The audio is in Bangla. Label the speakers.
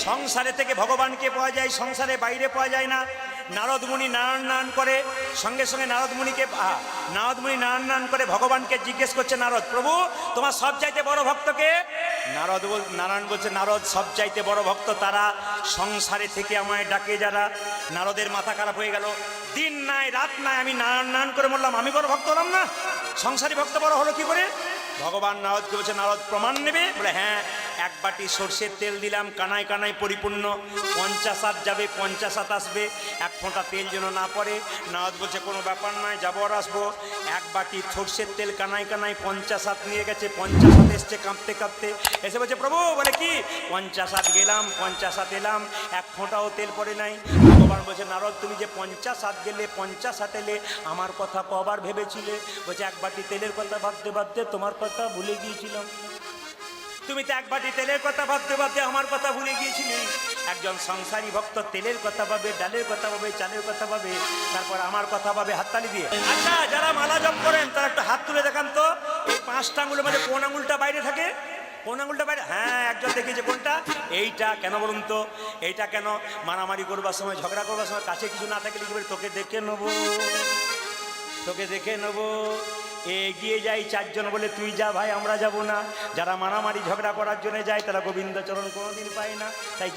Speaker 1: সংসারে থেকে ভগবানকে পাওয়া যায়, সংসারে বাইরে পাওয়া যায় না। নারদ মুনি নারায়ণ করে, সঙ্গে সঙ্গে নারদ মুনি নারায়ণ করে ভগবানকে জিজ্ঞেস করছে, নারদ প্রভু তোমার সবচাইতে বড় ভক্তকে? নারায়ণ বলছে, নারদ সবচাইতে বড় ভক্ত তারা সংসারে থেকে আমায় ডাকে যারা। নারদের মাথা খারাপ হয়ে গেল, দিন নাই রাত নাই আমি নারায়ণ করে বললাম, আমি বড় ভক্ত হলাম না? সংসারী ভক্ত বড় হলো কি করে? ভগবান নারদকে বলছে, নারদ প্রমাণ নেবে? বলে হ্যাঁ, এক বাটি সর্ষের তেল দিলাম, কানায় কানায় পরিপূর্ণ, 50 হাত যাবে, 50 হাত আসবে, এক ফোঁটা তেল যেন না পড়ে। নারদ বলছে কোনো ব্যাপার নয়, যাবো আর আসবো। এক বাটি সর্ষের তেল কানায় কানায় 50 হাত নিয়ে গেছে, 50 হাত এসছে কাঁপতে কাঁপতে, এসে বলছে প্রভু বলে কি 50 হাত গেলাম, 50 হাত এলাম, এক ফোঁটাও তেল পড়ে নাই। ভগবান বলছে, নারদ তুমি যে 50 হাত গেলে, 50 হাত এলে, আমার কথা কবার ভেবেছিলে? বলছে এক বাটি তেলের কথা ভাবতে ভাবতে তোমার কথা ভুলে গিয়েছিলাম। তুমি তো এক বাটি তেলের কথা ভাবতে ভাবতে আমার কথা ভুলে গিয়েছিলে। একজন সংসারী ভক্ত তেলের কথা ভাবে, ডালের কথা ভাবে, চালের কথা ভাবে, তারপর আমার কথা ভাবে হাততালি দিয়ে। আচ্ছা, যারা মালা জপ করেন তারা একটা হাত তুলে দেখান তো, এই 5টা আঙুলের মধ্যে কোন আঙুলটা বাইরে থাকে? কোন আঙুলটা বাইরে? হ্যাঁ, একজন দেখিয়েছে। কোনটা? এইটা। কেন বলুন তো? এইটা কেন? মারামারি করবার সময়, ঝগড়া করবার সময় কাছে কিছু না থাকলে কি বলে, তোকে দেখে নেবো, তোকে দেখে নেবো। এগিয়ে যাই 4 জন, বলে তুই যা ভাই, আমরা যাব না। যারা মারামারি ঝগড়া করার জন্য যায় তারা গোবিন্দচরণ কোনোদিন পায় না। তাই